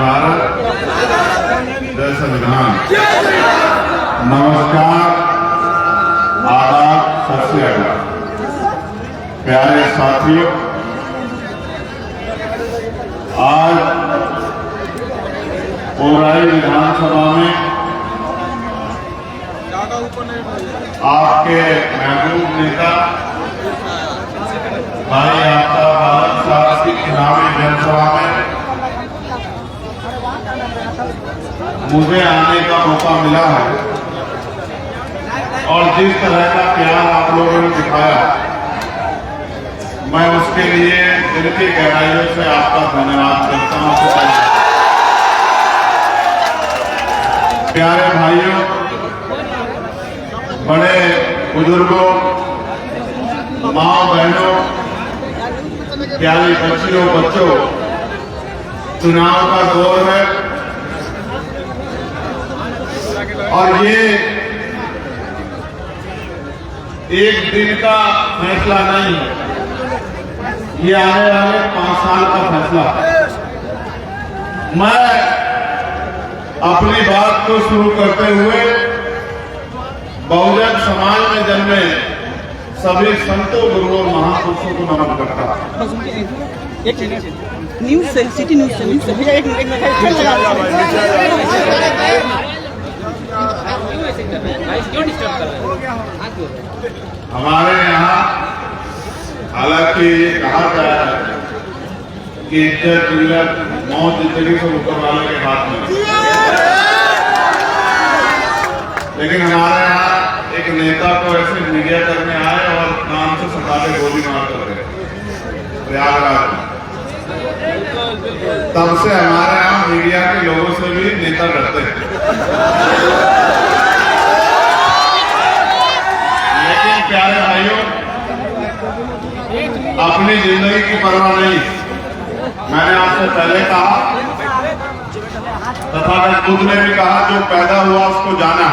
भारत, जय संविधान। नमस्कार, आदाब, सत श्री अकाल। प्यारे साथियों, आज पौराई विधानसभा में आपके महबूब नेता भाई आपका भारत साहब की चुनावी जनसभा में मुझे आने का मौका मिला है और जिस तरह का प्यार आप लोगों ने दिखाया, मैं उसके लिए दिल की गहराइयों से आपका धन्यवाद करता हूं। प्यारे भाइयों, बड़े बुजुर्गों, माँ बहनों, प्यारी बच्चियों, बच्चों, चुनाव का दौर है और ये एक दिन का फैसला नहीं है, ये आने वाले 5 साल का फैसला है। मैं अपनी बात को शुरू करते हुए बहुजन समाज में जन्मे सभी संतों, गुरुओं और महापुरुषों को नमन करता हूं। न्यूज से, सिटी न्यूज से भैया एक हमारे यहाँ हालांकि ये कहा गया है कि इज्जत, जिल्लत, मौत, जिंदगी को ऊपर वाले के हाथ में, लेकिन हमारे यहाँ एक नेता को ऐसे मीडिया करने आए और कान से सटा के गोली मार कर गए प्रयागराज में। तब से हमारे यहाँ मीडिया के लोगों से भी नेता डरते हैं। लेकिन प्यारे भाइयों, अपनी जिंदगी की परवाह नहीं। मैंने आपसे पहले कहा, तथागत बुद्ध ने भी कहा, जो पैदा हुआ उसको जाना।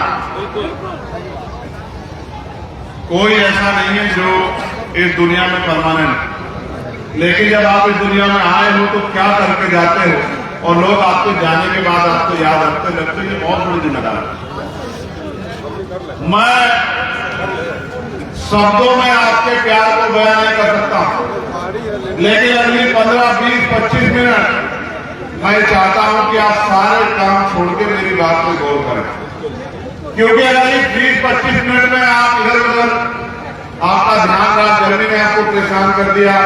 कोई ऐसा नहीं है जो इस दुनिया में परमानेंट, लेकिन जब आप इस दुनिया में आए हो तो क्या करके जाते हो, और लोग आपके जाने के बाद आपको याद रखते लगते, ये बहुत बड़ी जिम्मेदारी है। मैं शब्दों में आपके प्यार को बयान नहीं कर सकता, लेकिन अगली 15, 20, 25 मिनट मैं चाहता हूं कि आप सारे काम छोड़ के मेरी बात पे गौर करें, क्योंकि अगर इस 20-25 मिनट में आप इधर उधर आपका ध्यान रहा, गर्मी ने आपको परेशान कर दिया,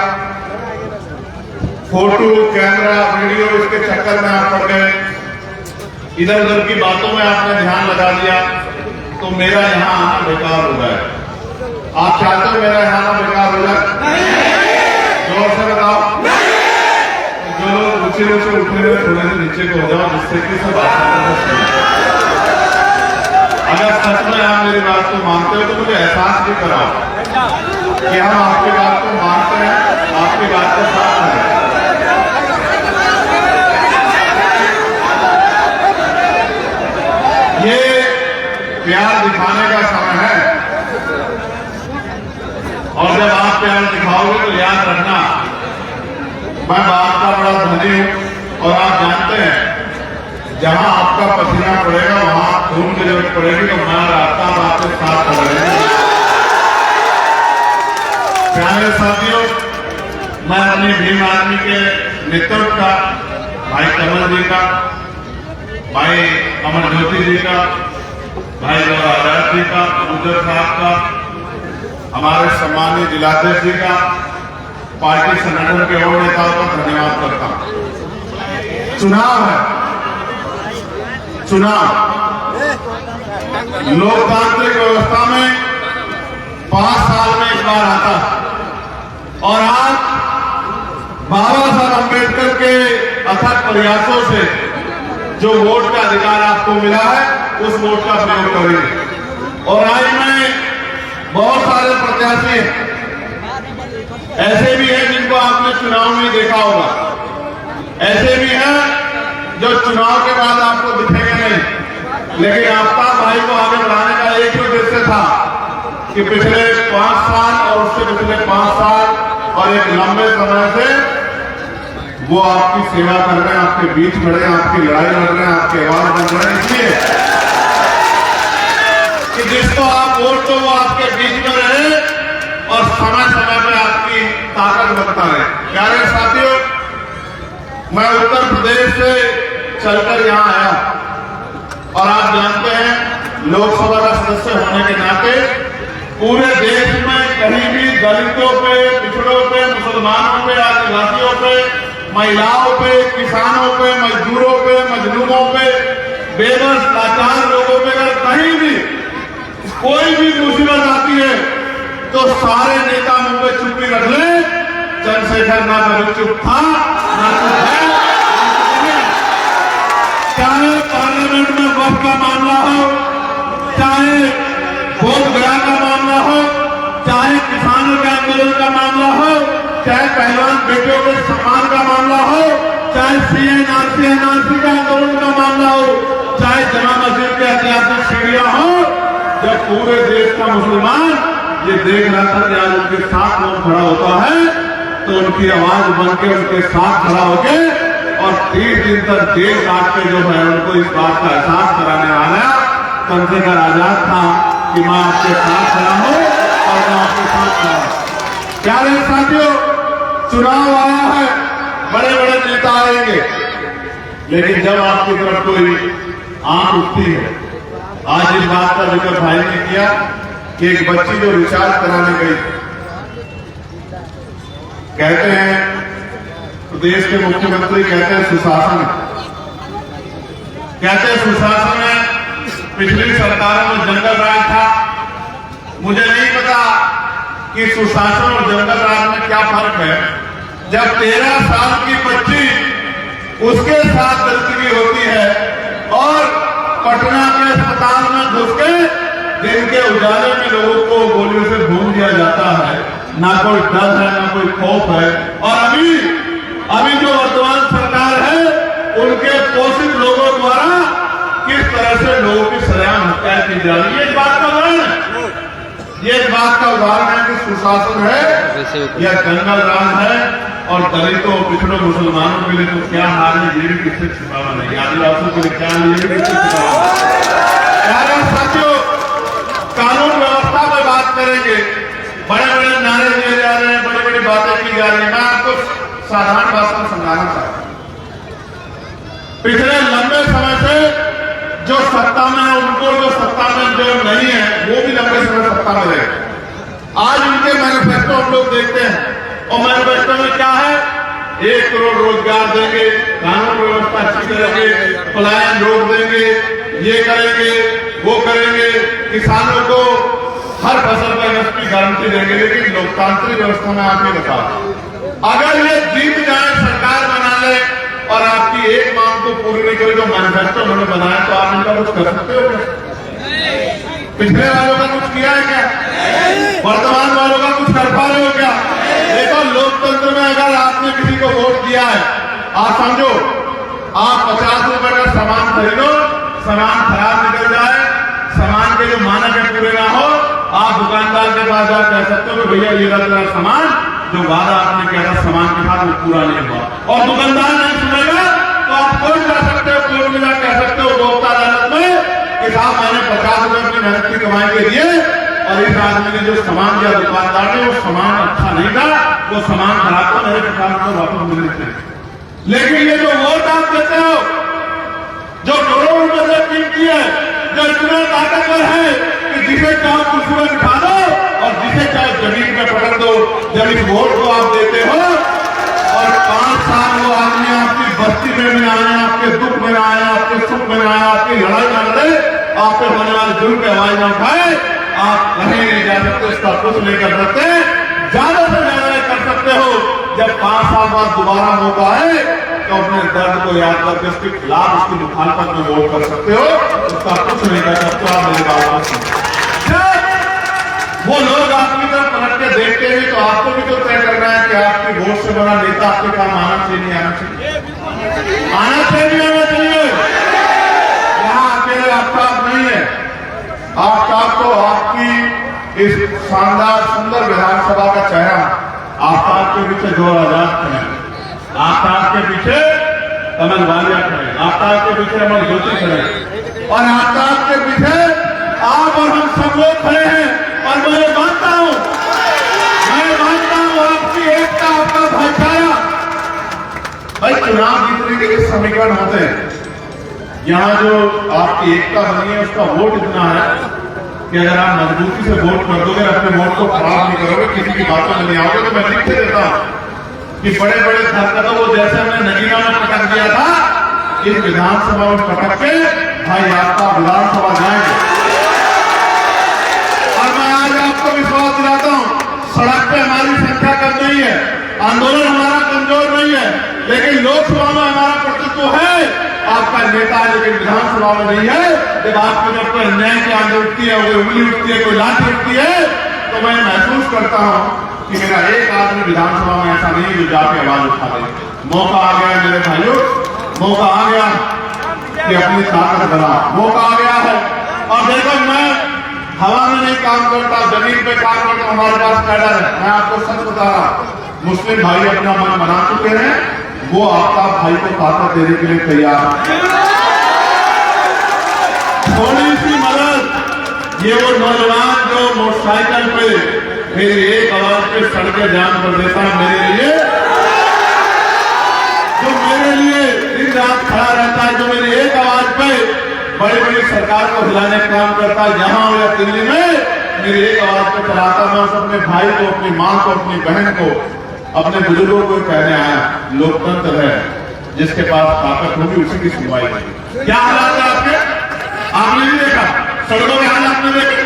फोटो, कैमरा, वीडियो, इसके चक्कर में आप पड़ गए, इधर उधर की बातों में आपने ध्यान लगा दिया, तो मेरा यहाँ आना बेकार हो जाए। आप चाहते हो मेरा यहाँ आना बेकार हो जाए? जोर से बताओ। जो लोग ऊंचे ऊंचे उठे हुए थोड़े से नीचे को हो जाओ, जिससे कि सब अगर सच में आप मेरी बात को मानते हो तो मुझे एहसास भी कराओ कि हम आपकी बात को मानते हैं, आपकी बात को साथ हैं। ये प्यार दिखाने का समय है, और जब आप प्यार दिखाओगे तो याद रखना, मैं बात का बड़ा धनी हूं और आप जानते हैं, जहां आपका पसीना पड़ेगा वहां खून की जरूरत पड़ेगी, तो मैं रास्ता आपके साथ पड़ेगा। प्यारे साथियों, मैं अपनी भीम आर्मी के नेतृत्व का, भाई कमल जी का, भाई अमर ज्योति जी का, भाई आजाद जी का, गुजर साहब का, हमारे सम्मानित जिलाध्यक्ष जी का, पार्टी संगठन के और नेताओं का धन्यवाद करता हूं। चुनाव है, चुनाव लोकतांत्रिक व्यवस्था में 5 साल में एक बार आता है, और आज बाबा साहब अम्बेडकर के अथक प्रयासों से जो वोट का अधिकार आपको मिला है, उस वोट का प्रयोग करेंगे। और आज में बहुत सारे प्रत्याशी ऐसे भी हैं जिनको आपने चुनाव में देखा होगा, ऐसे भी हैं जो चुनाव के बाद आपको दिखेंगे नहीं, लेकिन आपका भाई को आगे बढ़ाने का एक ही उद्देश्य था कि पिछले 5 साल और उससे पिछले 5 साल और एक लंबे समय से वो आपकी सेवा कर रहे हैं, आपके बीच खड़े हैं, आपकी लड़ाई लड़ रहे हैं, आपकी आवाज बन रहे हैं, इसलिए कि जिसको आप वोट दो वो आपके बीच में रहे और समय समय पर आपकी ताकत बनता रहे। प्यारे साथियों, मैं उत्तर प्रदेश से चलकर यहां आया और आप जानते हैं लोकसभा का सदस्य होने के नाते पूरे देश में कहीं भी दलितों पे, पिछड़ों पे, मुसलमानों पे, आदिवासियों पे, महिलाओं पे, किसानों पे, मजदूरों पे, मजलूमों पे, बेबस लाचार लोगों पे अगर कहीं भी कोई भी मुसीबत आती है तो सारे नेता मुंह पे चुप्पी रख ले। चंद्रशेखर ना कभी चुप था ना चुप है। चाहे पार्लियामेंट में वक्त का मामला हो, चाहे बोधगया का मामला हो, चाहे किसानों के आंदोलन का मामला हो, चाहे पहलवान बेटियों के सम्मान का मामला हो, चाहे सीएनआरसी एनआरसी का आंदोलन का मामला हो, चाहे जमा मस्जिद के ऐतिहासिक सीढ़ियां हो, जब पूरे देश का मुसलमान ये देख रहा था कि आज उनके साथ कौन खड़ा होता है तो उनकी आवाज बन के उनके साथ खड़ा होके और 30 दिन तक जेल काट के जो है उनको इस बात का एहसास कराने आया चंद्रशेखर आजाद था कि मैं आपके साथ खड़ा हूं और मैं आपके साथ खड़ा हूं। प्यारे साथियों, चुनाव आया है, बड़े बड़े नेता आएंगे, लेकिन जब आपकी तरफ कोई आंख उठती है, आज इस बात का जिक्र भाई ने किया कि एक बच्ची जो रिचार्ज कराने गई, कहते हैं प्रदेश के मुख्यमंत्री कहते हैं सुशासन, कहते हैं सुशासन है। पिछली सरकारों में जंगल राज था। मुझे नहीं पता कि सुशासन और जंगल राज में क्या फर्क है। जब 13 साल की बच्ची उसके साथ गलती भी होती है और पटना के अस्पताल में घुस के दिन के उजाले में लोगों को गोलियों से भून दिया जाता है, ना कोई डर है ना कोई खौफ है। और अभी जो वर्तमान सरकार है उनके पोषित लोगों द्वारा किस तरह से लोगों की सरेआम हत्या की जा रही है, इस बात का उदाहरण है। ये इस बात का उदाहरण है कि सुशासन है या जंगल राज है और दलितों, पिछड़ों, मुसलमानों के लिए तो क्या हाल है ये भी किससे छिपावा नहीं, आदिवासियों के लिए क्या हाल ये भी किससे छिपावा नहीं। साथियों, कानून व्यवस्था पर बात करेंगे, बड़े बड़े नारे दिए जा रहे हैं, बड़ी बड़ी बातें की जा रही है। मैं आपको साधारण भाषा में समझाना चाहता हूं। पिछले लंबे समय से जो सत्ता में है उनको, जो सत्ता में जो नहीं है वो भी लंबे समय सत्ता में रहे। आज उनके मैनिफेस्टो हम लोग देखते हैं और मैनिफेस्टो में क्या है, 1 करोड़ रोजगार देंगे, कानून व्यवस्था अच्छी करेंगे, पलायन रोक देंगे, ये करेंगे वो करेंगे, किसानों को हर फसल पर एमएसपी गारंटी देंगे। लेकिन लोकतांत्रिक व्यवस्था में आप ये बताओ, अगर ये जीत जाए, सरकार बना ले और आपकी एक मांग को पूरी नहीं करे जो मैनिफेस्टो उन्होंने बनाया, तो आप इनका कुछ कर सकते हो क्या? पिछले वालों का कुछ किया है क्या? वर्तमान वालों का कुछ कर पा रहे हो क्या? देखो, लोकतंत्र में अगर आपने किसी को वोट दिया है, आप समझो आप 50 रुपए का सामान खरीदो, सामान खराब निकल जाए, सामान के जो मानक है पूरे ना हो, आप दुकानदार के पास जाकर कह सकते हो कि भैया ये रहा सामान, जो वादा आपने किया था सामान के साथ वो पूरा नहीं हुआ, और दुकानदार नहीं सुनेगा तो आप कोर्ट जा सकते हो, कोर्ट में जाकर कह सकते हो उपभोक्ता अदालत में कि साहब मैंने 50 रुपए अपनी मेहनत की कमाई के दिए और इस आदमी ने जो सामान दिया दुकानदार ने वो सामान अच्छा नहीं था, वो सामान खराब था, मेरे 50 रुपए वापस मिलने चाहिए। लेकिन ये जो वोट आप देते हो, जो करोड़ों रुपए से कीमती है, जो इतना ताकतवर है कि जिसे चाहो कुर्सी में बिठा दो और जिसे चाहे जमीन में पकड़ दो, जब इस वोट को आप देते हो और 5 साल वो आदमी आपकी बस्ती में भी आए, आपके दुख में आए, आपके सुख में आए, आपकी लड़ाई में लड़े, आप पे होने वाले जुर्म पे आवाज न उठाए, आप कहीं नहीं जा सकते, उसका कुछ नहीं कर सकते, ज्यादा से ज्यादा कर सकते हो जब 5 साल बाद दोबारा मौका है तो अपने दर्द को याद करके उसके खिलाफ, उसकी मुखालफत में वोट कर सकते हो, उसका कुछ नहीं कर सकते। आप मेरी बात सुनो, वो लोग आपकी तरफ पलट के देखते हैं तो आपको भी तो तय करना है कि आपकी वोट से बड़ा नेता आपके काम आना चाहिए, नहीं आना चाहिए, आना चाहिए, नहीं आना चाहिए। यहाँ अकेले आफ्ताब नहीं है, आफ्ताब तो आपकी इस शानदार सुंदर विधानसभा का चेहरा, आफ्ताब के पीछे 2 आजाद हैं, आफ्ताब के पीछे कमल वालिया खड़े, आफ्ताब के पीछे अमर ज्योति खड़े और आफ्ताब के पीछे आप और हम सब लोग खड़े हैं। और मैं मानता हूं आपकी एकता, आपका भाईचारा। भाई चुनाव जीतने के लिए समीकरण होते हैं, यहाँ जो आपकी एकता बनी है उसका वोट इतना है कि अगर आप मजबूती से वोट कर दोगे, अपने वोट को खराब नहीं करोगे, किसी की बातों में नहीं आओगे, तो मैं लिख के देता हूं कि बड़े बड़े धरकदों को जैसे हमने नगीना में पटक दिया था, इस विधानसभा में पटक के भाई आपका विधानसभा जाएंगे। और मैं आज आपको विश्वास दिलाता हूं, सड़क पे हमारी संख्या कम नहीं है, आंदोलन हमारा कमजोर नहीं है, लेकिन लोकसभा में हमारा प्रतित्व है। आपका नेता है लेकिन विधानसभा में नहीं है। जब आपको जब कोई अन्याय की आंच उठती है, कोई उंगली उठती है, कोई लाठी उठती है, तो मैं महसूस करता हूं कि मेरा एक आदमी विधानसभा में ऐसा नहीं जो जाके आवाज उठा दे। मौका आ गया मेरे भाइयों, मौका आ गया कि अपनी ताकत बढ़ा, मौका आ गया है। और देखो मैं हवा में नहीं काम करता, जमीन पे काम करता, हमारे पास कैडर है। मैं आपको सच बता रहा, मुस्लिम भाई अपना मन बना चुके हैं, वो आफ्ताब भाई को ताकत देने के लिए तैयार है। थोड़ी सी मदद, ये वो नौजवान जो मोटरसाइकिल पे मेरी एक आवाज पे सड़कें जाम कर देता है, मेरे लिए दिन रात खड़ा रहता है, जो मेरी एक आवाज पे बड़ी बड़ी सरकार को हिलाने का काम करता है, यहाँ हो या दिल्ली में मेरी एक आवाज पे चलाता। मैं उस अपने भाई को, अपनी माँ को, अपनी बहन को, अपने बुजुर्गों को कहने आया, लोकतंत्र है, जिसके पास ताकत होगी उसी की सुनवाई होगी। क्या हालात है आपके? आपने नहीं देखा सड़कों के हालात में देखे,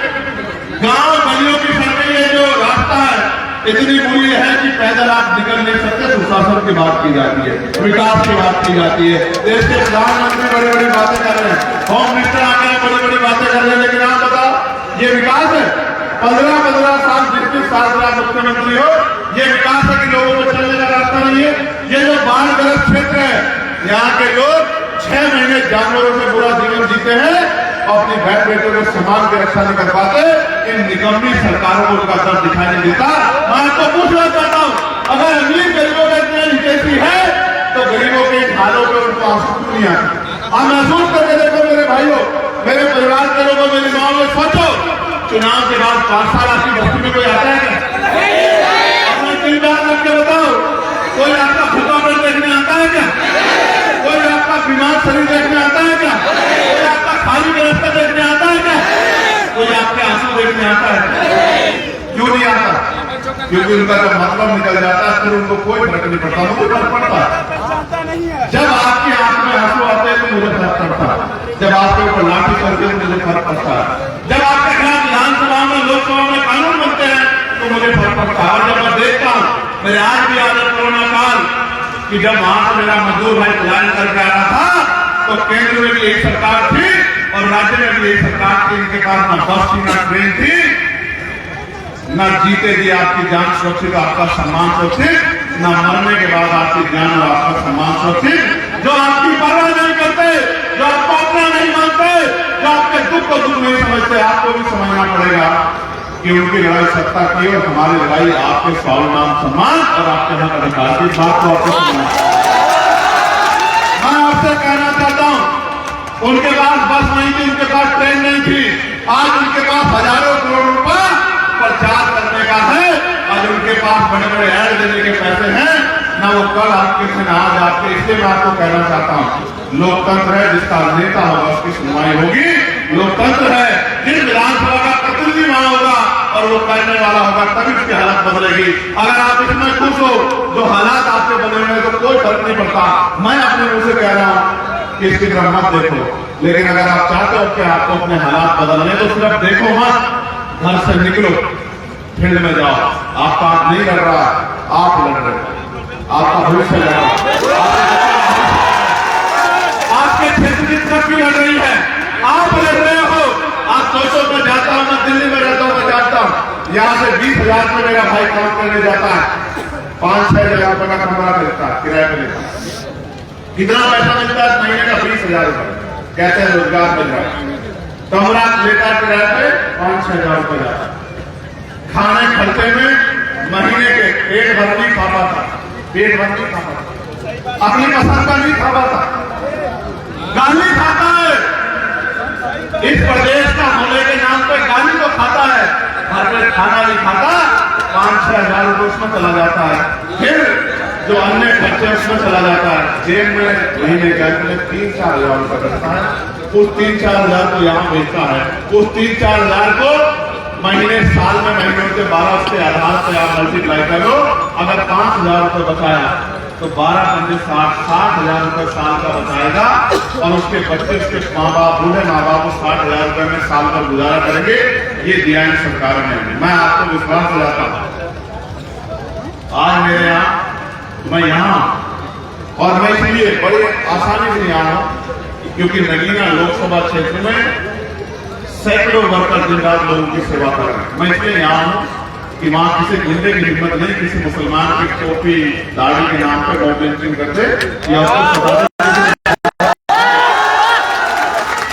गांव गलियों की सड़कें, ये जो रास्ता है इतनी बुरी है कि पैदल आप निकल नहीं सकते। सुशासन की बात की जाती है, विकास की बात की जाती है, देश के प्रधानमंत्री बड़ी बड़ी बातें कर रहे हैं, होम मिनिस्टर आके बड़ी बड़ी बातें कर रहे हैं, लेकिन आप बताओ ये विकास है? 15-15 साल 20 साल से आप मुख्यमंत्री हो, ये विकास है कि लोगों को चलने का रास्ता नहीं है? ये जो बाढ़ग्रस्त क्षेत्र है, यहाँ के लोग 6 महीने जानवरों से बुरा जीवन जीते हैं और अपनी बहन बेटों के समाज की रक्षा नहीं कर पाते। इन निकम्मी सरकारों को उनका दर्द दिखाई नहीं देता। मैं आपको पूछना चाहता हूँ, अगर अमीर गरीबों का इतना हितैषी है तो गरीबों के हालों पर उनको आंसू क्यों नहीं आते? आप महसूस करके देखो मेरे भाइयों, मेरे परिवार के लोगों, मेरी माँ में सोचो, चुनाव के बाद 5 साल आपकी बस्ती में कोई आता है क्या? अपना 3 बार रख के बताओ, कोई आपका भूखा पेट देखने आता है क्या? कोई आपका बीमार शरीर देखने आता है क्या? कोई आपका खाली व्यवस्था देखने आता है क्या? कोई आपके आंसू देखने आता है? क्यों नहीं आता? क्योंकि उनका जब मतलब निकल जाता है फिर उनको कोई फर्क नहीं पड़ता, मुझे फर्क पड़ता है। जब आपकी आंख में आंसू आते हैं तो मुझे फर्क पड़ता है, जब आपके ऊपर लाठी करते हैं मुझे फर्क पड़ता है, जब आपके खिलाफ विधानसभा में, लोकसभा में कानून बनते हैं तो मुझे फर्क पड़ता है। और जब मैं देखता हूँ, मेरे आज भी याद है कोरोना काल कि जब वहां से मेरा मजदूर भाई पलायन करके आ रहा था तो केंद्र में भी यही सरकार थी और राज्य में भी यही सरकार थी, इनके पास न बस थी, न ट्रेन थी, न जीते जी आपकी जान सुरक्षित, आपका सम्मान सुरक्षित, न मरने के बाद आपकी जान और आपका सम्मान सुरक्षित। जो आपकी परवाह नहीं करते, जो आपको अपना नहीं मानते, जो आपके दुख को दुख नहीं समझते, आपको भी समझना पड़ेगा कि उनकी लड़ाई सत्ता की और हमारी लड़ाई आपके स्वाभिमान, सम्मान और आपके हक अधिकार की बात को आपको समझना। मैं आपसे कहना चाहता हूं, उनके पास बस नहीं थी, उनके पास ट्रेन नहीं थी, आज उनके पास हजारों करोड़ रुपए प्रचार करने का है, आज उनके पास बड़े बड़े ऐड देने के पैसे हैं, ना वो कल आपके से ना आज आपके। इसलिए मैं आपको कहना चाहता हूं, लोकतंत्र है, जिसका नेता होगा उसकी सुनवाई होगी। लोकतंत्र है, जिस विधानसभा का प्रतिनिधि वहां होगा और वो करने वाला होगा, तभी उसकी हालत बदलेगी। अगर आप इसमें खुश हो, जो हालात आपके बदले हुए तो कोई फर्क नहीं पड़ता। मैं अपने मुंह से कह रहा हूं कि इसकी तरफ मत देखो, लेकिन अगर आप चाहते हो कि आपको अपने हालात बदलने तो सिर्फ देखो मत, घर से निकलो, फील्ड में जाओ। आपका आप नहीं लड़ रहा, आप लड़ रहे हो, आपका भविष्य लड़ रहा है, आपके क्षेत्र की तरक्की लड़ रही है, आप लड़ रहे हो। आप सोचो, मैं जाता हूं, मैं दिल्ली में रहता हूं, मैं जाता हूं, यहाँ से 20,000 में मेरा भाई काम करने जाता है, 5-6 हजार रुपए का कमरा मिलता है, किराए पे लेता है। कितना पैसा मिलता है महीने का? 20,000 रुपए। कहते हैं रोजगार मिल रहा है, कमरा लेता है किराए पे 5-6 हजार रुपए जाता है। खाने खर्चे में महीने के पेट भर नहीं खा पाता, पेट भर नहीं खा पाता। अपनी पसंद का नहीं खाता, गाली खाता है। इस प्रदेश का होने के नाम पे गाली तो खाता है, घर में खाना नहीं खाता, 5-6 हजार रुपये उसमें चला जाता है, फिर जो अन्य खर्चे उसमें चला जाता है, जेब में महीने का 3-4 हजार रुपये करता है, उस 3-4 हजार को यहाँ बेचता है, उस 3-4 हजार को महीने साल में महीनों के 12 के आधार से आप मल्टीप्लाई करो, अगर 5,000 रुपये बचाया तो 12 पंजे 60,000 रुपये साल का बचाएगा, और उसके बच्चे उसके माँ बाप बूढ़े माँ बाप 60,000 रुपये में साल भर गुजारा करेंगे। ये दिया है सरकार ने। मैं आपको विश्वास दिलाता हूँ, आज मेरे यहाँ मैं यहाँ और मैं इसलिए बड़ी आसानी से यहाँ हूँ क्योंकि नगीना लोकसभा क्षेत्र में सैकड़ों वर्कर दिन रात लोगों की सेवा कर रहे हैं। मैं इसलिए यहाँ हूँ कि वहां किसी गुंडे की हिम्मत नहीं, किसी मुसलमान की टोपी दाढ़ी के नाम पर गवर्नमेंट करते या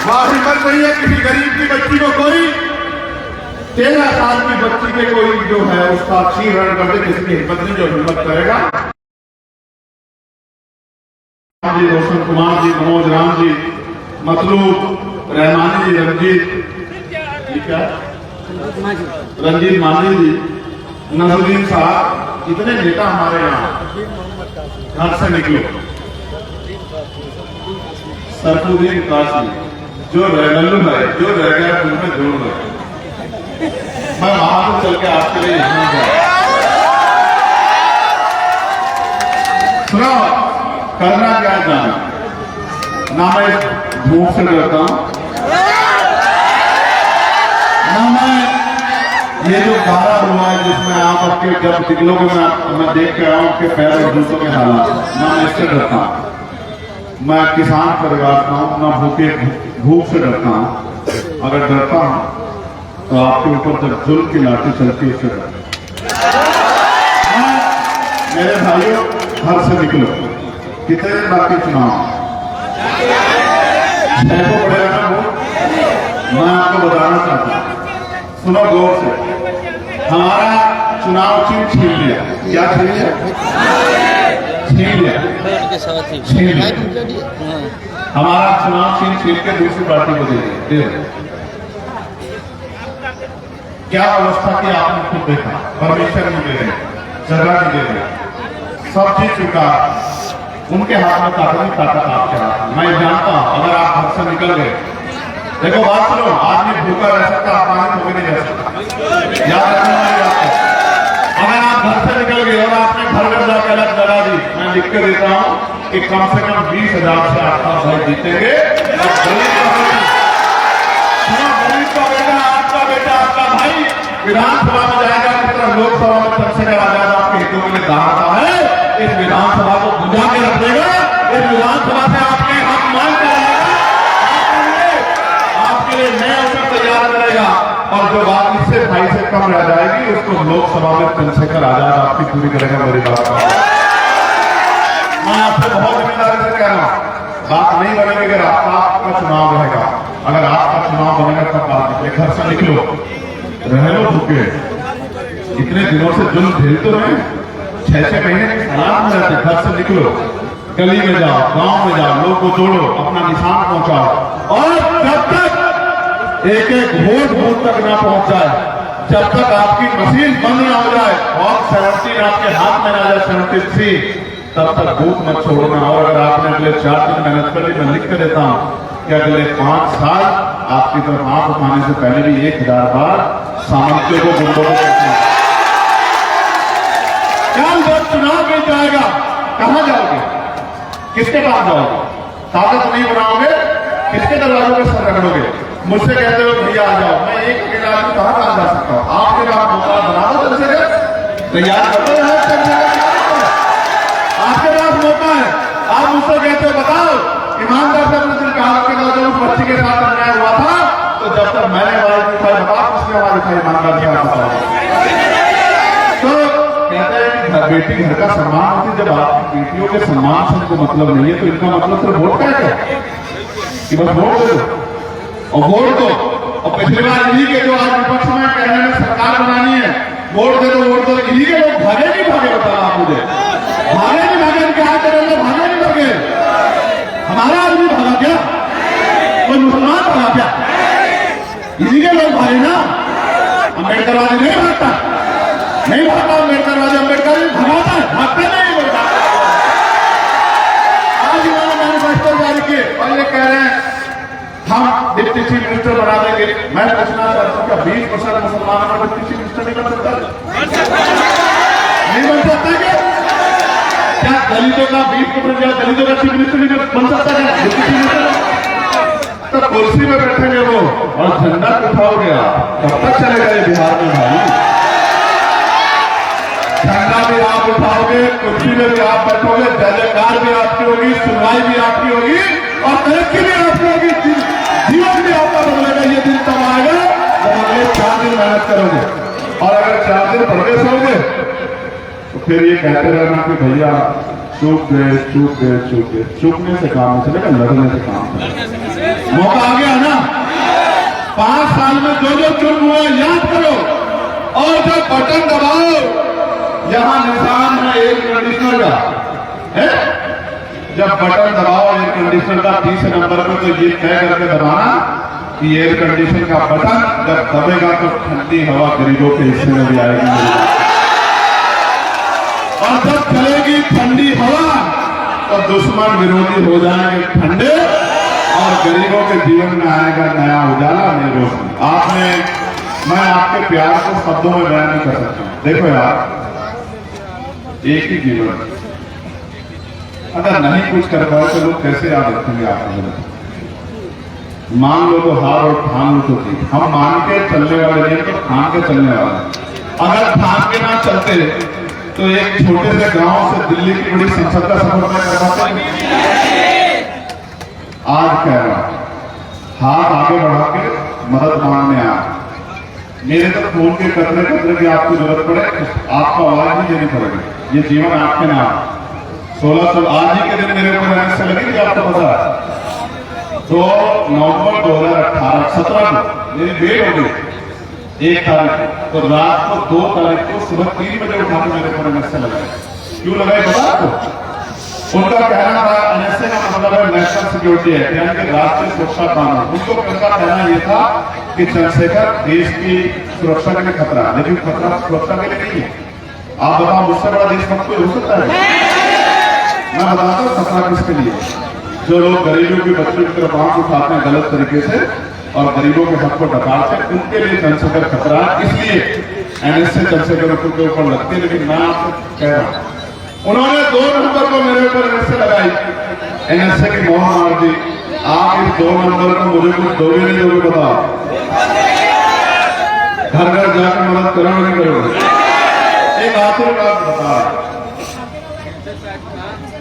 वहां हिम्मत नहीं है किसी गरीब की बच्ची को कोई 13 साल की बच्ची के कोई जो है उसका चीरहरण कर दे, किसी की हिम्मत नहीं जो हिम्मत करेगा। जी रोशन कुमार जी, मनोज राम जी, मतलूब रहमानी जी, रंजीत मानी जी, नजरुद्दीन साहब, इतने नेता हमारे यहाँ घर से निकलो। सरफुद्दीन काशी जो रैनल्लू है, जो रह गया उनमें जोड़ दो। मैं वहां से चल के आपके लिए यहाँ गया। सुनो, करना क्या जाना, ना मैं धूप से डरता हूं, ना मैं ये जो गारा हुआ है जिसमें आप आपके जब निकलोगे मैं देख के आया हूं आपके पैर और जूतों के हालात, ना मैं इससे डरता हूं। मैं किसान परिवार का हूं, ना भूख से डरता हूं। अगर डरता हूं तो आपके ऊपर जब जुल्म की लाठी चलती है उससे डरता। मेरे भाइयों, घर से निकलो। कितने दिन बाकी चुनाव? 6 को पड़ेगा ना वो। मैं आपको बताना चाहता हूं, सुनो गौर से, हमारा चुनाव चिन्ह छीन लिया। क्या छीन लिया? छीन लिया, छीन लिया। हमारा चुनाव चिन्ह छीन के दूसरी पार्टी को दे दिया। क्या व्यवस्था की आपने खुद देखा, परमिशन नहीं दे रहे, जगह नहीं दे रहे, सब चीज चुका, उनके हाथ में ताकत आपके हाथ में। मैं जानता हूं अगर आप घर से निकल गए, देखो बात सुनो, आदमी भूखा रह सकता, पानी भूखे नहीं रह सकता, याद रखना है आपको। अगर आप घर से निकल गए और आपने घर घर जाकर अलग लगा दी, मैं लिख के देता हूं कि कम से कम 20,000 से आसपास भाई जीतेंगे। गरीब का बेटा, आपका भाई विधानसभा में जाएगा, किस तरह लोकसभा में चंद्रशेखर आजाद आपके हितों के लिए दहाड़ता है, इस विधानसभा को बुझा के रख देगा। इस विधानसभा से आपके हक मांग कर आपके लिए नया अवसर तैयार करेगा, और जो बात इससे भाई से कम रह जाएगी उसको लोकसभा में चंद्रशेखर आजाद आपकी पूरी करेगा। मेरी बात मैं आपसे बहुत जिम्मेदारी से कह रहा हूं, बात नहीं बनेगी अगर आपका चुनाव रहेगा। अगर आपका चुनाव बनेगा तब बात निकले। घर से निकलो, रह लो भूखे। इतने दिनों से जुल्म झेलते रहे, 6-6 महीने के हालात में रहते। घर से निकलो, गली में जाओ, गांव में जाओ, लोग को जोड़ो, अपना निशान पहुंचाओ, और जब तक एक वोट बूथ तक ना पहुंच जाए, जब तक आपकी मशीन बंद ना हो जाए और 17 आपके हाथ में ना जाए, 73, तब तक बूथ मत छोड़ना। और अगर आपने अगले 4 दिन मेहनत कर ली, मैं लिख कर देता हूं कि अगले 5 साल आपकी तरफ आंख उठाने से पहले भी 1000 बार सामंतियों को, गुंडों को कल जब चुनाव में जाएगा, कहां जाओगे, किसके पास जाओगे? ताकत नहीं बनाओगे, किसके दरवाजों पे सर रगड़ोगे? मुझसे कहते हो भैया आ जाओ, मैं एक अकेला आदमी कहां जा सकता हूं? आपके पास मौका बना दो, चंद्रशेखर तैयार कर दो, आपके पास मौका है। आप मुझसे कहते हो बताओ, ईमानदार से अपने दिल कहा कि जब उस बच्ची के साथ अन्याय हुआ था तो जब तक मैंने आवाज उठाई, बताओ किसने आवाज उठाई? ईमानदार से आप बताओ। तो कहते हैं कि बेटी घर का सम्मान होती, जब आपकी बेटियों के सम्मान से इनको मतलब नहीं है तो इनका मतलब सिर्फ वोट का है कि बस वोट दे दो और वोट दो। और पिछली बार इन्हीं के जो आज विपक्ष में कहने में सरकार बनानी है, वोट दे दो, वोट दो, इन्हीं के लोग भागे नहीं भागे? बताओ आप मुझे, भागे नहीं भागे? क्या करेंगे? भागे चीफ मिनिस्टर बना देंगे। मैं पूछना चाहता हूँ क्या 20% मुसलमानों को चीफ मिनिस्टर नहीं बन सकता? नहीं बन सकता क्या? दलितों का 20% या दलितों का चीफ मिनिस्टर नहीं बन सकता क्या? तो कुर्सी में बैठेंगे वो और झंडा उठाओगे आप, कब तक चलेगा ये बिहार में भाई? झंडा भी आप उठाओगे, कुर्सी में भी आप बैठोगे, जय जयकार भी आपकी होगी, सुनवाई भी आपकी होगी और तरक्की भी आपकी होगी, जीवन भी आपका बदलेगा। ये दिन तब आएगा जब अगले 4 दिन मेहनत करोगे। और अगर 4 दिन प्रदेश होगे तो फिर ये कहते रहना कि भैया चूक गए चूक गए चूक गए। चूकने से काम नहीं चलेगा, लड़ने से काम चलेगा। मौका आ गया ना, 5 साल में जो जो चुन हुआ याद करो और जब बटन दबाओ, यहां निशान है एयर कंडीशनर का है, जब बटन दबाओ एयर कंडीशनर का 30 नंबर पर, तो ये तय करके दबाना कि एयर कंडीशनर का बटन जब दबेगा तो ठंडी हवा गरीबों के हिस्से में भी आएगी, और जब चलेगी ठंडी हवा तो दुश्मन विरोधी हो जाएंगे ठंडे और गरीबों के जीवन में आएगा नया उजाला, नई रोशनी। आपने, मैं आपके प्यार को शब्दों में बयान नहीं कर सकता। देखो यार, एक ही जीवन, अगर नहीं कुछ कर पाए तो लोग कैसे याद रखेंगे आपको? मान लो तो हार और ठान लो तो जीत। हम मान के चलने वाले नहीं तो ठान के चलने वाले। अगर ठान के ना चलते तो एक छोटे से गांव से दिल्ली की बड़ी संसद का सफर तय कर पाते। आज कह रहा हाथ आगे बढ़ा के मदद मांगने आ, मेरे तो खून के कतरे कतरे की आपको जरूरत पड़े, आपको आवाज नहीं देनी पड़ेगी। ये जीवन आपके नाम। 16 आज ही के दिन मेरे ऊपर ऐसा लगी कि आपको पता है 2 नवंबर 2017 को मेरी डेट हो गई 1 तारीख को, तो रात को 2 तारीख को सुबह 3 बजे उठा के मेरे ऊपर एनएसए लगाए। क्यों लगाए पता आपको? उनका कहना था एनएसए का मतलब है नेशनल सिक्योरिटी एक्ट, यानी कि राष्ट्रीय सुरक्षा कानून। उनका कहना यह था कि चंद्रशेखर देश की सुरक्षा के लिए खतरा, लेकिन खतरा सुरक्षा के लिए नहीं है। आप बताओ मुझसे बड़ा देशभक्त कोई हो सकता है? मैं बताता हूँ खतरा किसके लिए। जो लोग गरीबों के बच्चों की तरफ आंख उठाते हैं गलत तरीके से और गरीबों के हक को डकारते हैं, उनके लिए चंद्रशेखर खतरा है। इसलिए एनएसए चंद्रशेखर के ऊपर लगती है। लेकिन मैं आपसे कह रहा हूं, उन्होंने 2 नंबर को मेरे ऊपर एनएसए लगाई, एनएसए की मोहर मार दी। आप इस 2 नंबर को मुझे कुछ दोगे नहीं दोगे बताओ? घर घर जाकर मदद करोगे नहीं करोगे? एक आखिरी बात बता,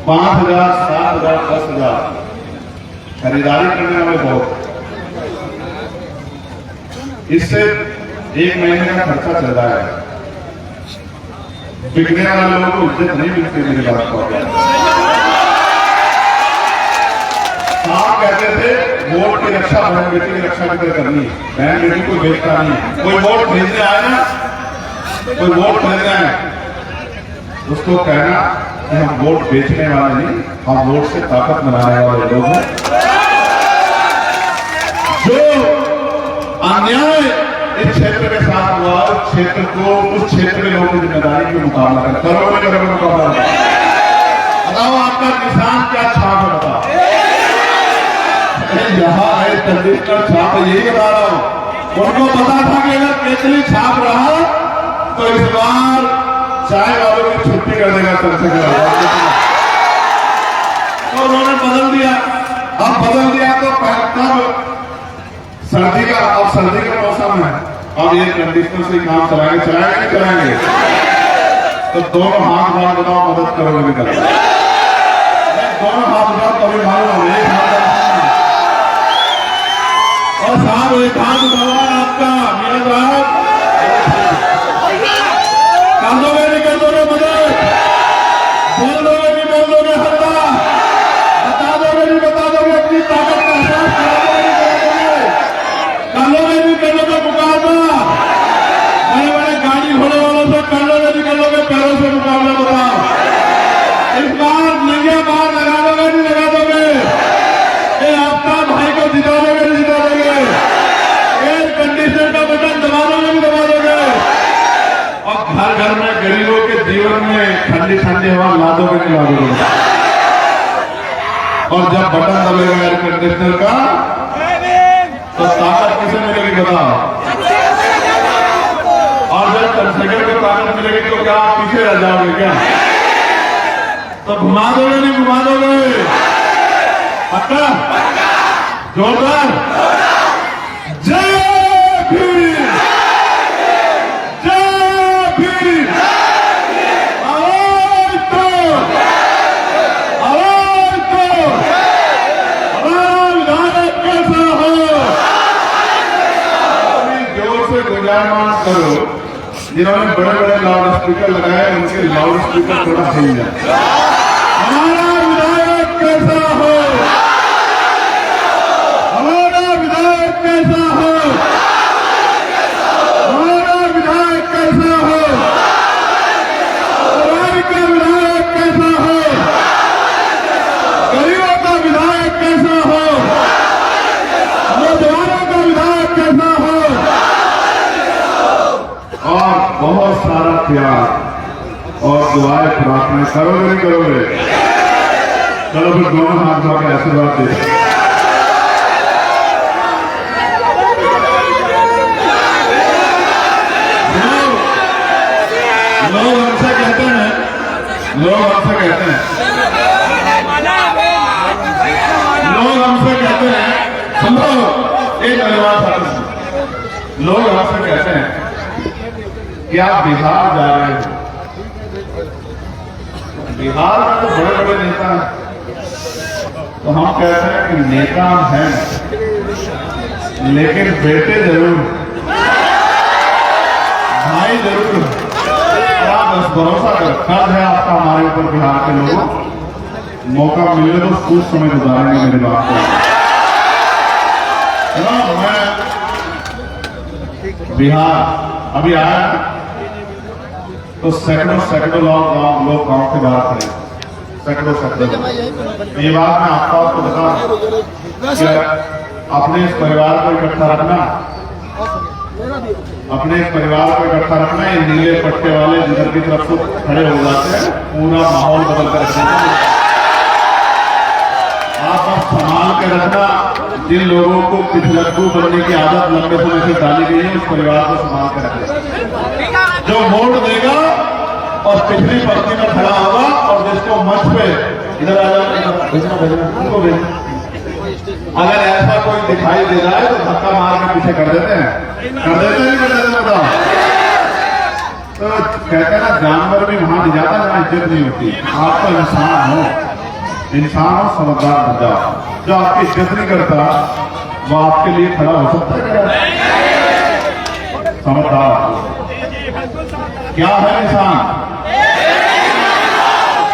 5,000, 7,000, 10,000 खरीदारी करने वाले बहुत, इससे 1 महीने का खर्चा चल रहा है। बिकने वाले लोगों को इज्जत नहीं मिलती। मेरी बात को साहब कहते थे वोट की रक्षा बहन बेटी की रक्षा की तरह करनी है। बहन बेटी को बेचता नहीं है। कोई वोट खरीदने आए ना, कोई वोट खरीदना है, उसको कहना कि हम वोट बेचने वाले नहीं, हम वोट से ताकत बनाने वाले लोग हैं। जो अन्याय इस क्षेत्र के साथ हुआ, उस क्षेत्र को, उस क्षेत्र के लोगों की जिम्मेदारी का मुकाबला कर, करोगे मुकाबला बताओ। आपका किसान क्या छाप है बताओ? यहाँ है कंडीशनर छाप, यही बता रहा हूं। उनको पता था कि अगर केतली छाप रहा तो इस बार चाय वालों की छुट्टी कर देगा चंद्रशेखर। तो उन्होंने बदल दिया। अब बदल दिया तो तब सर्दी का, अब सर्दी का मौसम है, अब एयर कंडीशनर से काम चलाएंगे, चलाएंगे चलाएंगे। तो दोनों हाथ बार बताओ मदद करोगे नहीं करोगे? दोनों हाथ उठाओ तभी मालूम। एक हाथ और साहब एक हाथ उठाओ आपका, मेरा साहब कर दोगे नहीं कर दोगे मदद? बोल दोगे नहीं बोल दोगे? हल्ला बता दोगे नहीं बता दोगे? अपनी ताकत का एहसास करा दोगे नहीं कर लोगे मुकाबला? बड़े बड़े गाड़ी घोड़े वालों से कर लोगे नहीं कर लोगे? पैरों से मुकाबला बताओ। इस बार नंगे बार लगा दोगे नहीं लगा दोगे? ये आपका भाई को जिता दोगे नहीं जिता दोगे? एयर कंडीशनर का बटन दबा दोगे नहीं दबा दोगे? और घर घर में गरीबों के जीवन में ठंडी ठंडी हवा ला दोगे नहीं ला दोगे? और जब बटन दबेगा एयर कंडीशनर का तो ताकत किसे मिलेगी बताओ? और जब चंद्रशेखर को ताकत मिलेगी तो क्या आप पीछे रह जाओगे क्या? तो घुमा दोगे नहीं घुमा दोगे? पक्का? जोरदार जय भीम, जय भीम, आवाज दो, आवाज दो, हमारा विधायक कैसा हो? जोर से गुंजायमान करो, जिन्होंने बड़े बड़े लाउड स्पीकर लगाए उनके लाउड स्पीकर थोड़ा हिल जाए। हमारा विधायक कैसा हो? हमारा विधायक कैसा हो? हमारा विधायक कैसा हो? राज्य का विधायक कैसा हो? गरीबों का विधायक कैसा हो? नौजवानों का विधायक कैसा हो? और बहुत सारा प्यार और दुआएं प्रार्थना करोगे नहीं करोगे? चलो फिर दोनों हाथ धो के आशीर्वाद दे। लोग हमसे कहते हैं, लोग हमसे कहते हैं, लोग हमसे कहते हैं, समझो एक परिवार था, लोग हमसे कहते हैं कि आप बिहार जा रहे हो। बिहार में तो बड़े बड़े नेता हैं, तो हम कहते हैं कि नेता हैं लेकिन बेटे जरूर, भाई जरूर। आप बस भरोसा कर, कर्ज है आपका हमारे ऊपर बिहार के लोगों, मौका मिले तो कुछ समय गुजारेंगे मेरी बात को। मैं बिहार अभी आया तो सैकड़ों सैकड़ों लोग गांव के बाहर खड़े, सैकड़ों सैकड़ों। ये बात मैं आपको बता कि अपने इस परिवार को इकट्ठा रखना, अपने इस परिवार को इकट्ठा रखना। ये नीले पट्टे वाले जिधर की तरफ को खड़े हो जाते हैं, पूरा माहौल बदल कर रखना। आप बस संभाल के रखना। जिन लोगों को पिछलग्गू बनने की आदत लंबे समय से डाली गई है, उस परिवार को संभाल कर रखना। जो वोट देगा और पिछली पंक्ति में खड़ा होगा और जिसको मंच पे इधर आ जाओ, उनको भेजना। अगर ऐसा कोई दिखाई दे रहा है तो धक्का मार के पीछे कर देते हैं, कर देते हैं, कर देते हैं, बताओ। तो कहते हैं ना, जानवर भी वहां नहीं जाता जहां इज्जत नहीं होती। आप तो इंसान हो, इंसान हो, समझदार बन जाओ। जो आपकी इज्जत नहीं करता वो आपके लिए खड़ा हो सकता है? समझदार क्या है इंसान?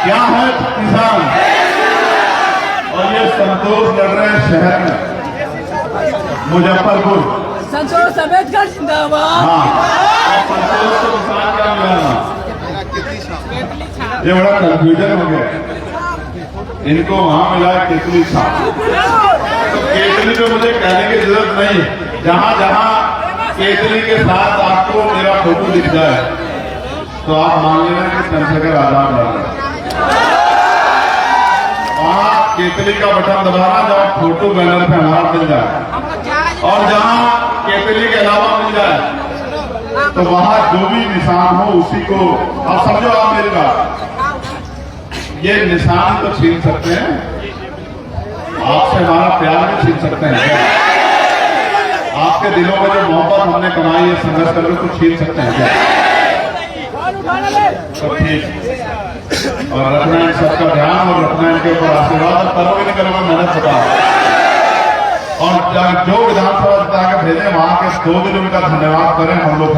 क्या है इंसान? और ये संतोष लड़ रहे हैं शहर में, मुजफ्फरपुर। संतोष अम्बेडकर जिंदाबाद। हाँ, और संतोष को इंसान क्या मिला? ये बड़ा कंफ्यूजन हो गया। इनको वहां मिला केतली छाप। तो केतली पे मुझे कहने की जरूरत नहीं। जहां जहां केतली के साथ आपको मेरा फोटो दिख जाए तो आप मान लेना कि चंद्रशेखर आजाद लड़ रहे हैं। वहां केतली का बटन दबाना जब फोटो बैनर पे हमारा मिल जाए, और जहां केतली के अलावा मिल जाए तो वहां जो भी निशान हो उसी को आप समझो। आप मेरी बात, ये निशान तो छीन सकते हैं, आपसे हमारा प्यार भी छीन सकते हैं। आपके दिलों में जो मोहब्बत हमने कमाई है संघर्ष करके, कुछ छीन सकते हैं क्या? तो ठीक, और रखना इन सबका ध्यान और रखना इनके ऊपर आशीर्वाद। करोगे नहीं करोगे मेहनत बताओ। और जो विधानसभा जिता के भेजे वहां के 2 दिन उनका धन्यवाद करें हम लोग।